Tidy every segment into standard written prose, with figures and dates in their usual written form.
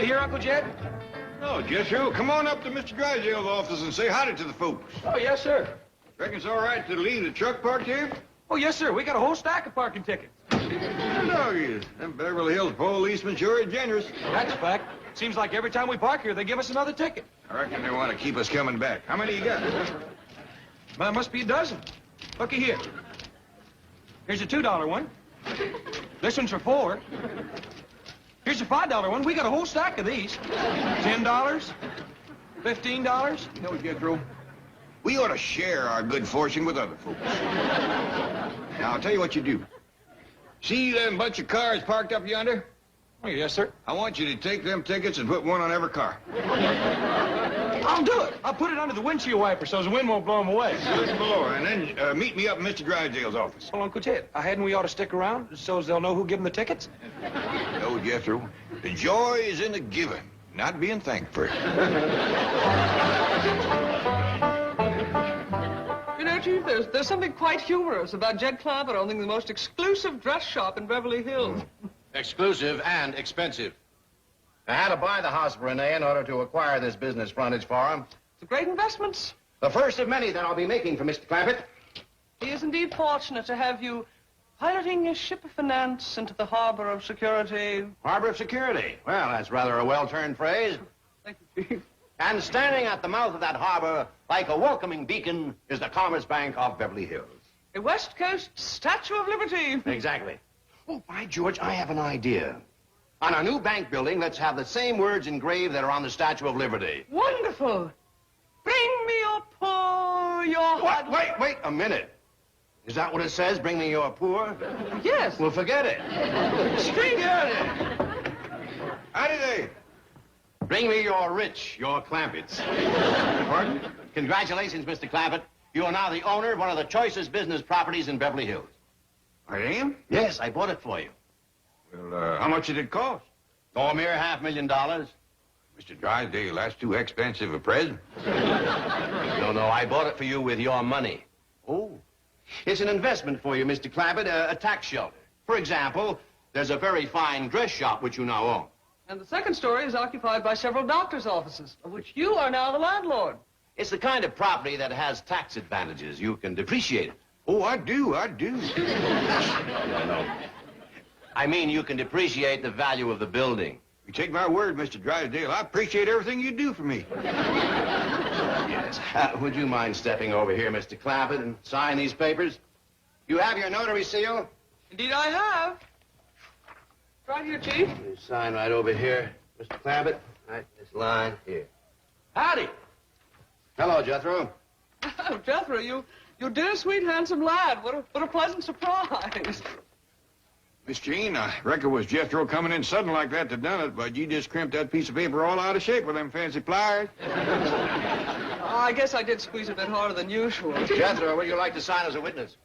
you here, Uncle Jed? No, Jethro, come on up to Mr. Drysdale's office and say howdy to the folks. Oh, yes, sir. Reckon it's all right to leave the truck parked here? Oh, yes, sir. We got a whole stack of parking tickets. Doggy, them Beverly Hills policemen sure are generous. That's a fact. Seems like every time we park here, they give us another ticket. I reckon they want to keep us coming back. How many you got? Well, must be a dozen. Looky here. Here's a $2 one. This one's for $4. Here's a $5 one. We got a whole stack of these. $10, $15. You know, Jethro, we ought to share our good fortune with other folks. Now, I'll tell you what you do. See them bunch of cars parked up yonder? Oh, yes, sir. I want you to take them tickets and put one on every car. I'll do it. I'll put it under the windshield wiper so the wind won't blow them away. Good below, and then meet me up in Mr. Drysdale's office. Well, Uncle Ted, hadn't we ought to stick around so as they'll know who gave them the tickets? No, Jethro. The joy is in the giving, not being thanked for it. You know, Chief, there's something quite humorous about Jed Clapper owning the most exclusive dress shop in Beverly Hills. Exclusive and expensive. I had to buy the house, Renee, in order to acquire this business frontage for him. It's a great investment. The first of many that I'll be making for Mr. Clampett. He is indeed fortunate to have you piloting a ship of finance into the harbor of security. Harbor of security. Well, that's rather a well-turned phrase. Thank you, Chief. And standing at the mouth of that harbor, like a welcoming beacon, is the Commerce Bank of Beverly Hills. A West Coast Statue of Liberty. Exactly. Oh, by George, I have an idea. On our new bank building, let's have the same words engraved that are on the Statue of Liberty. Wonderful. Bring me your poor, your... What? Wait a minute. Is that what it says, bring me your poor? Yes. Well, forget it. String it. Howdy they. Bring me your rich, your Clampetts. Pardon? Congratulations, Mr. Clampett. You are now the owner of one of the choicest business properties in Beverly Hills. I am? Yes, I bought it for you. Well, how much did it cost? Oh, a mere $500,000. Mr. Drysdale, that's too expensive a present. No, I bought it for you with your money. Oh. It's an investment for you, Mr. Clampett, a tax shelter. For example, there's a very fine dress shop which you now own. And the second story is occupied by several doctor's offices, of which you are now the landlord. It's the kind of property that has tax advantages. You can depreciate it. Oh, I do. No. I mean, you can depreciate the value of the building. You take my word, Mr. Drysdale, I appreciate everything you do for me. Yes. Would you mind stepping over here, Mr. Clampett, and sign these papers? You have your notary seal? Indeed I have. Right here, Chief. You sign right over here, Mr. Clampett. Right, this line here. Howdy. Hello, Jethro. Oh, Jethro, you dear, sweet, handsome lad. What a pleasant surprise. Miss Jean, I reckon it was Jethro coming in sudden like that done it, but you just crimped that piece of paper all out of shape with them fancy pliers. I guess I did squeeze a bit harder than usual. Jethro, would you like to sign as a witness?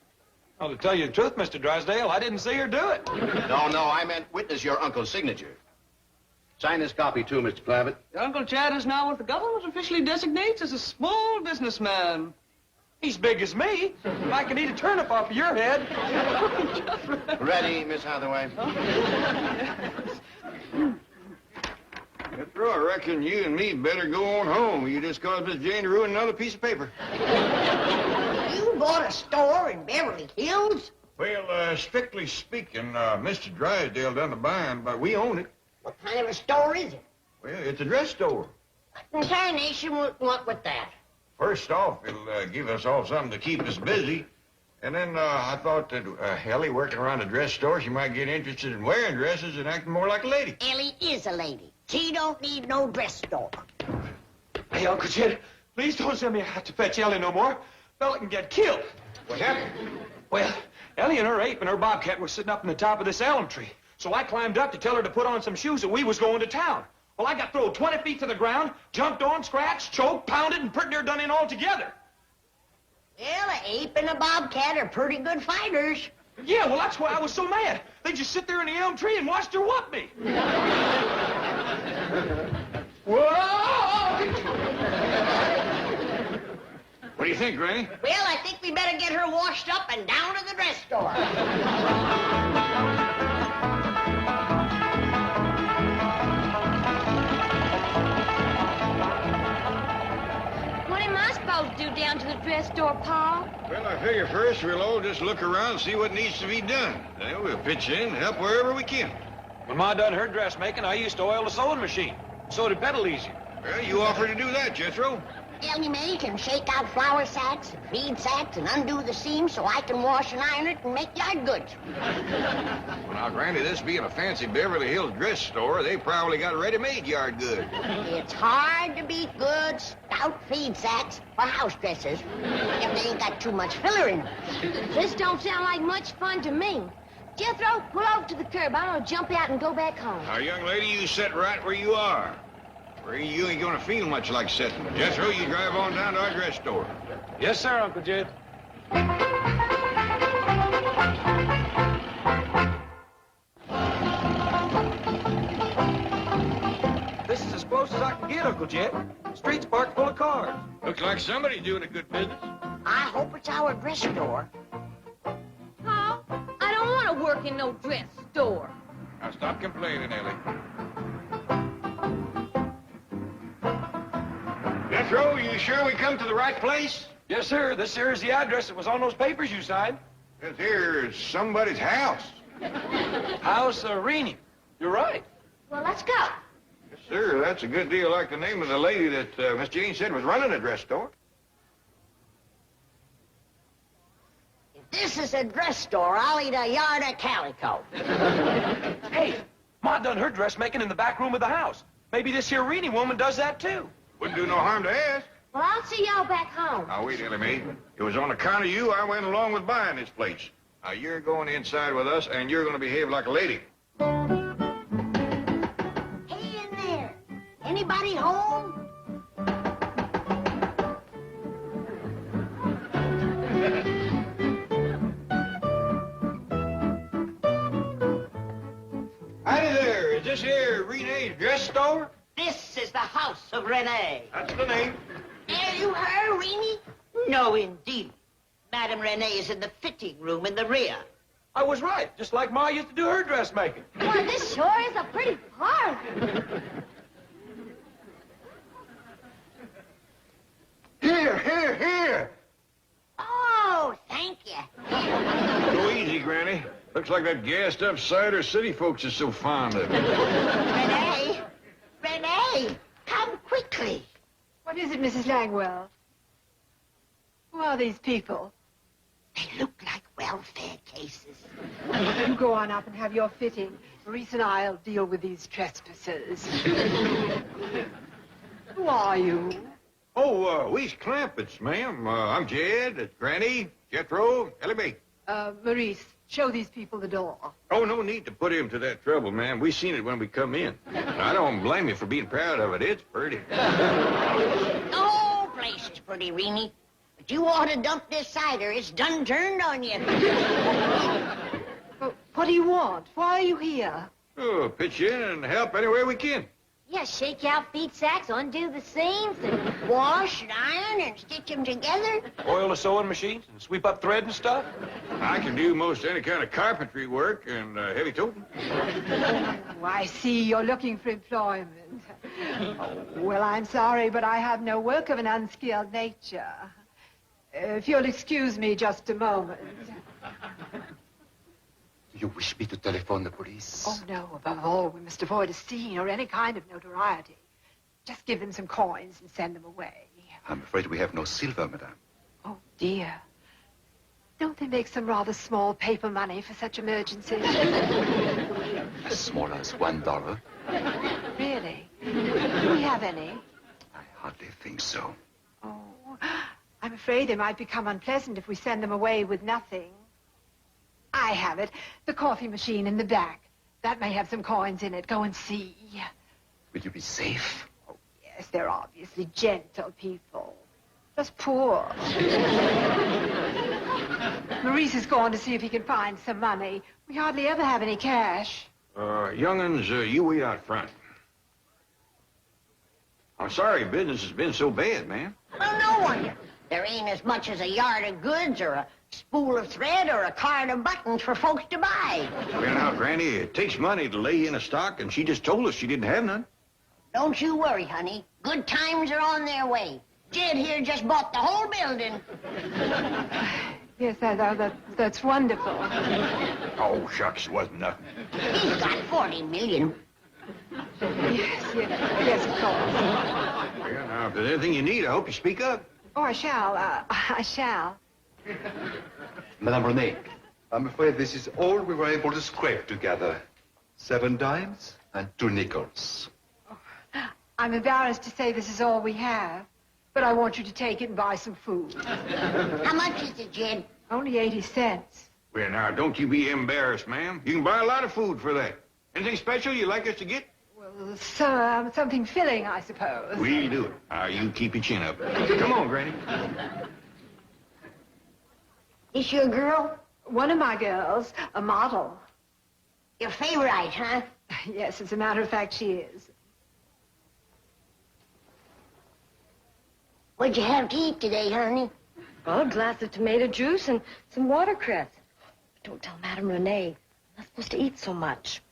Well, to tell you the truth, Mr. Drysdale, I didn't see her do it. No, I meant witness your uncle's signature. Sign this copy, too, Mr. Clampett. Your Uncle Chad is now what the government officially designates as a small businessman. He's big as me. I can eat a turnip off of your head. Ready, Miss Hathaway? Jethro, I reckon you and me better go on home. You just caused Miss Jane to ruin another piece of paper. You bought a store in Beverly Hills? Well, strictly speaking, Mr. Drysdale done the buying, but we own it. What kind of a store is it? Well, it's a dress store. The entire nation would want with that. First off, it'll give us all something to keep us busy. And then I thought that Ellie working around a dress store, she might get interested in wearing dresses and acting more like a lady. Ellie is a lady. She don't need no dress store. Hey, Uncle Jed, please don't send me out to fetch Ellie no more. Fella can get killed. What happened? Well, Ellie and her ape and her bobcat were sitting up in the top of this elm tree. So I climbed up to tell her to put on some shoes that we was going to town. Well, I got thrown 20 feet to the ground, jumped on, scratched, choked, pounded, and pretty near done in all together. Well, an ape and a bobcat are pretty good fighters. Yeah, well, that's why I was so mad. They just sit there in the elm tree and watched her whoop me. Whoa! What do you think, Granny? Well, I think we better get her washed up and down to the dress store. dress store, Pa? Well, I figure first we'll all just look around and see what needs to be done. Then we'll pitch in and help wherever we can. When Ma done her dressmaking, I used to oil the sewing machine. So did beverly. Well, you offered to do that, Jethro. Ellie Mae can shake out flour sacks and feed sacks and undo the seams so I can wash and iron it and make yard goods. Well, now, Granny, this being a fancy Beverly Hills dress store, they probably got ready-made yard goods. It's hard to beat good, stout feed sacks for house dresses if they ain't got too much filler in them. This don't sound like much fun to me. Jethro, pull over to the curb. I'm gonna jump out and go back home. Now, young lady, you sit right where you are. You ain't gonna feel much like sitting. Jethro, you drive on down to our dress store. Yes, sir, Uncle Jed. This is as close as I can get, Uncle Jed. The street's parked full of cars. Looks like somebody's doing a good business. I hope it's our dress store. Pa, I don't want to work in no dress store. Now, stop complaining, Ellie. Jethro, you sure we come to the right place? Yes, sir. This here is the address that was on those papers you signed. This here is somebody's house. House Rennie. You're right. Well, let's go. Yes, sir. That's a good deal like the name of the lady that Miss Jane said was running a dress store. If this is a dress store, I'll eat a yard of calico. Hey, Ma done her dressmaking in the back room of the house. Maybe this here Rennie woman does that, too. Wouldn't do no harm to ask. Well, I'll see y'all back home. Now, wait, Ellie Mae. It was on account of you I went along with buying this place. Now, you're going inside with us, and you're going to behave like a lady. Hey in there. Anybody home? Howdy there. Is this here Renee's dress store? This is the house of Renee. That's the name. Are you her, Rennie? No, indeed. Madame Renee is in the fitting room in the rear. I was right, just like Ma used to do her dressmaking. Well, this sure is a pretty parlor. Here. Oh, thank you. Go easy, Granny. Looks like that gassed-up cider city folks is so fond of. Renee, come quickly. What is it, Mrs. Langwell? Who are these people? They look like welfare cases. You go on up and have your fitting. Maurice and I'll deal with these trespassers. Who are you? Oh, we's Clampets, ma'am. I'm Jed, Granny, Jethro, Ellie Mae. Maurice, show these people the door. Oh, no need to put him to that trouble, ma'am. We seen it when we come in. I don't blame you for being proud of it. It's pretty. Oh, place is pretty, Rennie. But you ought to dump this cider. It's done turned on you. What do you want? Why are you here? Oh, pitch in and help anywhere we can. Yeah, shake out feed sacks, undo the seams, and... Wash and iron and stitch them together. Oil the sewing machines and sweep up thread and stuff. I can do most any kind of carpentry work and heavy toting. Oh, I see you're looking for employment. Oh, well, I'm sorry, but I have no work of an unskilled nature. If you'll excuse me just a moment. Do you wish me to telephone the police? Oh, no, above all, we must avoid a scene or any kind of notoriety. Just give them some coins and send them away. I'm afraid we have no silver, madame. Oh, dear. Don't they make some rather small paper money for such emergencies? As small as $1. Really? Do we have any? I hardly think so. Oh, I'm afraid they might become unpleasant if we send them away with nothing. I have it. The coffee machine in the back. That may have some coins in it. Go and see. Will you be safe? Oh, yes, they're obviously gentle people. Just poor. Maurice is going to see if he can find some money. We hardly ever have any cash. Young'uns, you wait out front. I'm sorry business has been so bad, ma'am. Well, no wonder. There ain't as much as a yard of goods or a spool of thread or a card of buttons for folks to buy. Well, now, Granny, it takes money to lay in a stock, and she just told us she didn't have none. Don't you worry, honey. Good times are on their way. Jed here just bought the whole building. Yes, that's wonderful. Oh, shucks, wasn't nothing. He's got 40 million. Yes, of course. Well, now, if there's anything you need, I hope you speak up. Oh, I shall. Madame Renee, I'm afraid this is all we were able to scrape together. 7 dimes and 2 nickels. I'm embarrassed to say this is all we have, but I want you to take it and buy some food. How much is it, Jed? Only 80 cents. Well, now, don't you be embarrassed, ma'am. You can buy a lot of food for that. Anything special you'd like us to get? Well, something filling, I suppose. We'll do it. Now, you keep your chin up. Come on, Granny. Is your girl? One of my girls, a model. Your favorite, huh? Yes, as a matter of fact, she is. What'd you have to eat today, honey? Oh, a glass of tomato juice and some watercress. But don't tell Madame Renee. I'm not supposed to eat so much.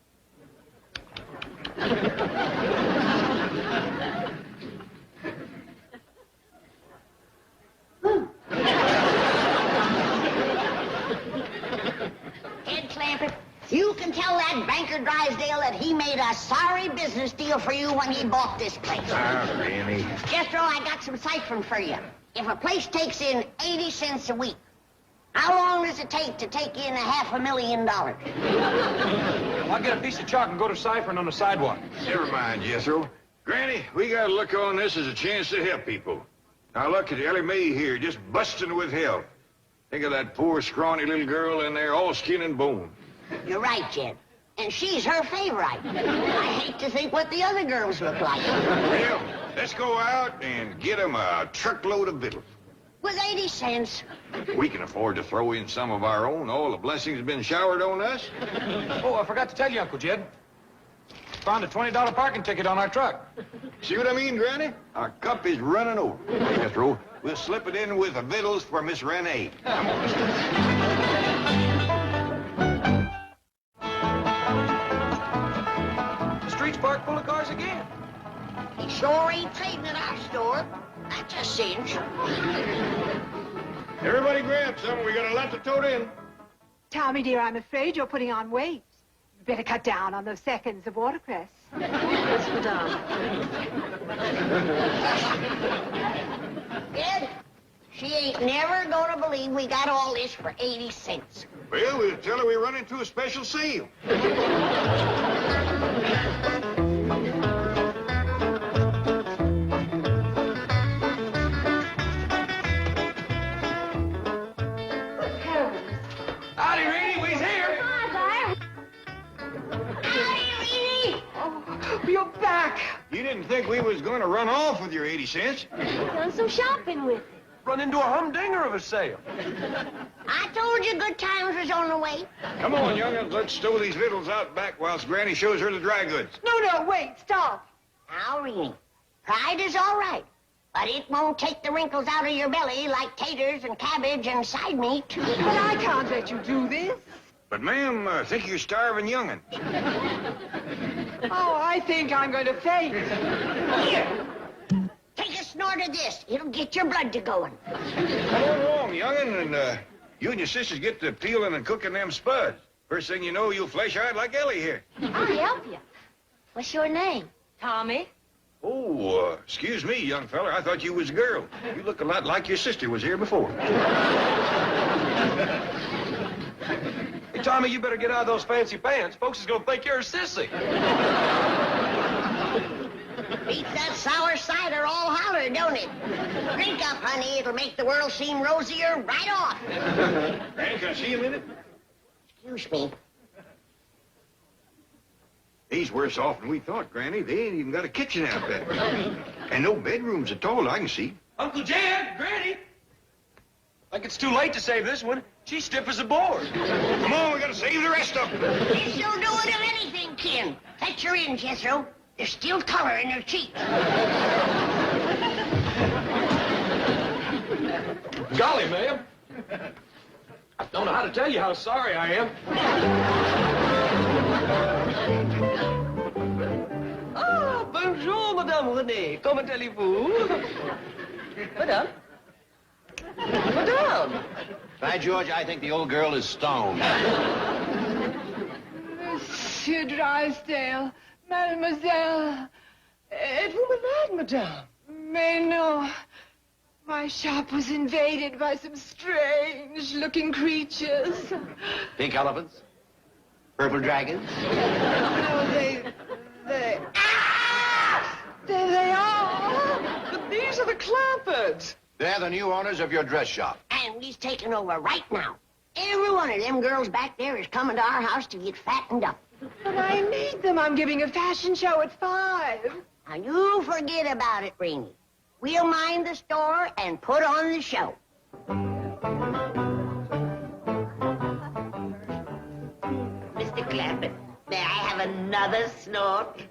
Ed Clampett, you can tell that banker Drysdale that he made a sorry business deal for you when he bought this place. Ah, Granny. Jethro, I got some ciphering for you. If a place takes in 80 cents a week, how long does it take to take in $500,000? I'll get a piece of chalk and go to ciphering on the sidewalk. Never mind, Jethro. Granny, we gotta look on this as a chance to help people. Now look at Ellie Mae here, just busting with help. Think of that poor, scrawny little girl in there, all skin and bone. You're right, Jed. And she's her favorite. I hate to think what the other girls look like. Well, let's go out and get 'em a truckload of victuals. With 80 cents. We can afford to throw in some of our own. All the blessings have been showered on us. Oh, I forgot to tell you, Uncle Jed. Found a $20 parking ticket on our truck. See what I mean, Granny? Our cup is running over. Jethro, we'll slip it in with the victuals for Miss Renee. Come on, The street's parked full of cars again. He sure ain't trading at our store. That's a cinch. Everybody grab some. We got a lot to tote in. Tommy, dear, I'm afraid you're putting on weight. You better cut down on those seconds of watercress. Yes, madame. Ed, she ain't never gonna believe we got all this for 80 cents. Well, we'll tell her we run into a special sale. Howdy, Reedy, we's here. You're back. You didn't think we was going to run off with your 80 cents? Done some shopping with it. Run into a humdinger of a sale. I told you good times was on the way. Come on, young'uns, let's stow these victuals out back whilst Granny shows her the dry goods. No, wait, stop. Now, Reenie, pride is all right, but it won't take the wrinkles out of your belly like taters and cabbage and side meat. But I can't let you do this. But, ma'am, I think you're starving young'uns. Oh, I think I'm going to faint. Here, take a snort of this. It'll get your blood to going. Come on along, young'un, and you and your sisters get to peeling and cooking them spuds. First thing you know, you'll flesh out like Ellie here. I'll help you. What's your name? Tommy. Oh, excuse me, young fella. I thought you was a girl. You look a lot like your sister was here before. Hey, Tommy, you better get out of those fancy pants. Folks is gonna think you're a sissy. Beats that sour cider all holler, don't it? Drink up, honey. It'll make the world seem rosier right off. Granny, can I see a minute? Excuse me. He's worse off than we thought, Granny. They ain't even got a kitchen out there. And no bedrooms at all, I can see. Uncle Jed, Granny. Think it's too late to save this one. She's stiff as a board. Come on, we gotta save the rest of them. This will do it of anything, Ken. Fetch her in, Jethro. There's still color in her cheeks. Golly, ma'am. I don't know how to tell you how sorry I am. Ah, bonjour, Madame Renee. Comment allez-vous? Madame? Madame! By George, I think the old girl is stoned. Monsieur Drysdale, mademoiselle. Êtes-vous malade, madame? Mais no. My shop was invaded by some strange-looking creatures. Pink elephants? Purple dragons? No, they... Ah! There they are! But these are the Clappards. They're the new owners of your dress shop. And he's taking over right now. Every one of them girls back there is coming to our house to get fattened up. But I need them. I'm giving a fashion show at 5. Now, you forget about it, Rainey. We'll mind the store and put on the show. Mr. Clappett, may I have another snort?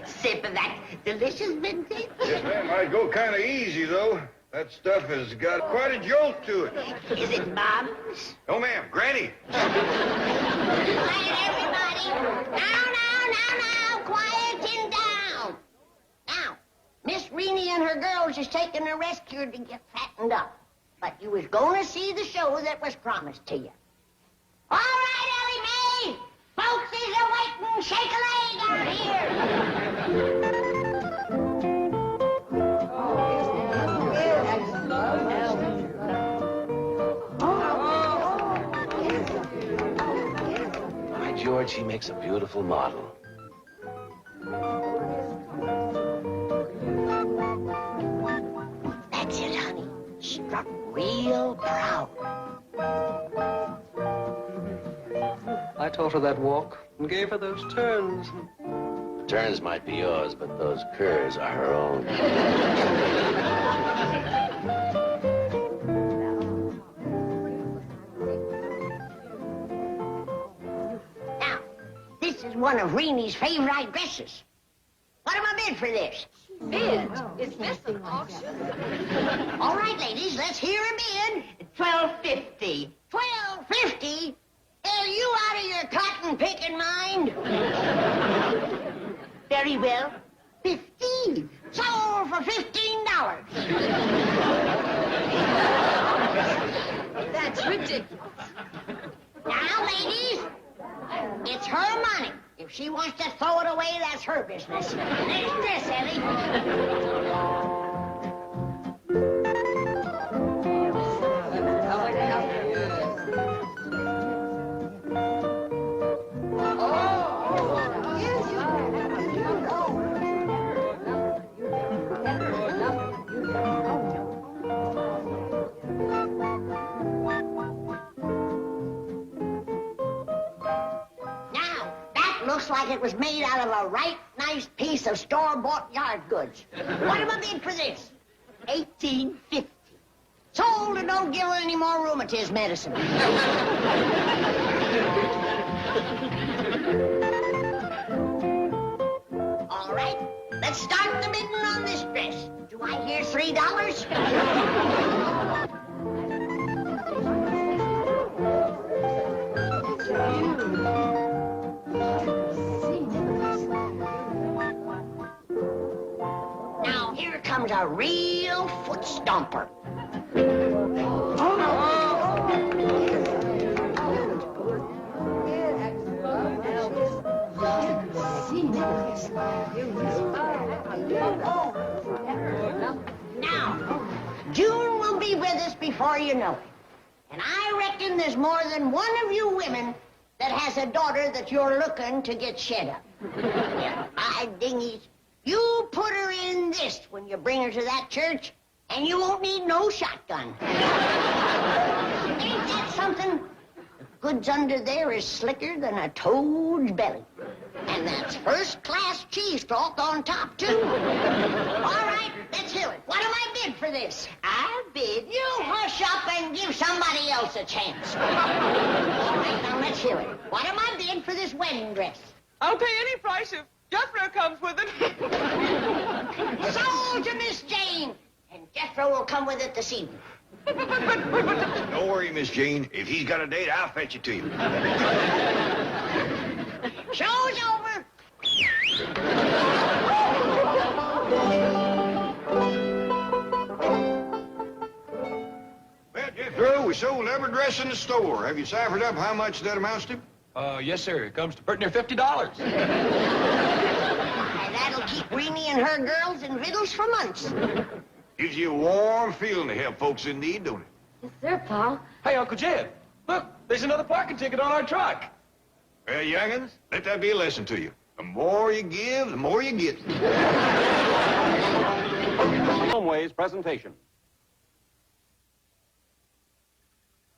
Sip of that delicious vintage? Yes, ma'am. I'd go kind of easy, though. That stuff has got quite a jolt to it. Is it Mom's? Oh, ma'am. Granny. Quiet, everybody. Now. Quieting down. Now, Miss Renee and her girls is taking a rest cure to get fattened up. But you was going to see the show that was promised to you. All right, Ellie Mae. Folks is a-waiting. Shake a leg out here. By George, he makes a beautiful model. That's it, honey. Struck real proud. I taught her that walk and gave her those turns. The turns might be yours, but those curves are her own. Now, this is one of Renee's favorite dresses. What am I bid for this? Bid? Is this an auction? All right, ladies, let's hear a bid. $12.50. $12.50? Are you out of your cotton picking mind? Very well. 15. Sold for $15. That's ridiculous. Now, ladies, it's her money. If she wants to throw it away, that's her business. Next dress, Ellie. Looks like it was made out of a right nice piece of store-bought yard goods. What am I bid for this? $18.50. Sold and don't give her any more rheumatism medicine. All right, let's start the bidding on this dress. Do I hear $3? Now, here comes a real foot stomper. Now, June will be with us before you know it. And I reckon there's more than one of you women that has a daughter that you're looking to get shed up. My dingies, you put her in this when you bring her to that church, and you won't need no shotgun. Ain't that something? The goods under there is slicker than a toad's belly. And that's first-class cheese cloth on top, too. All right, let's hear it. What do I bid for this? I bid You hush up and give somebody else a chance. All right, now let's hear it. What am I bid for this wedding dress? I'll pay any price if Jethro comes with it. Sold to Miss Jane. And Jethro will come with it this evening. Don't worry, Miss Jane. If he's got a date, I'll fetch it to you. Show's over. sold every dress in the store. Have you ciphered up how much that amounts to? Yes, sir. It comes to pretty near $50. That'll keep Greenie and her girls in victuals for months. Gives you a warm feeling to help folks in need, don't it? Yes, sir, Pa. Hey, Uncle Jed, look, there's another parking ticket on our truck. Well, young'uns, let that be a lesson to you. The more you give, the more you get. Homeways presentation.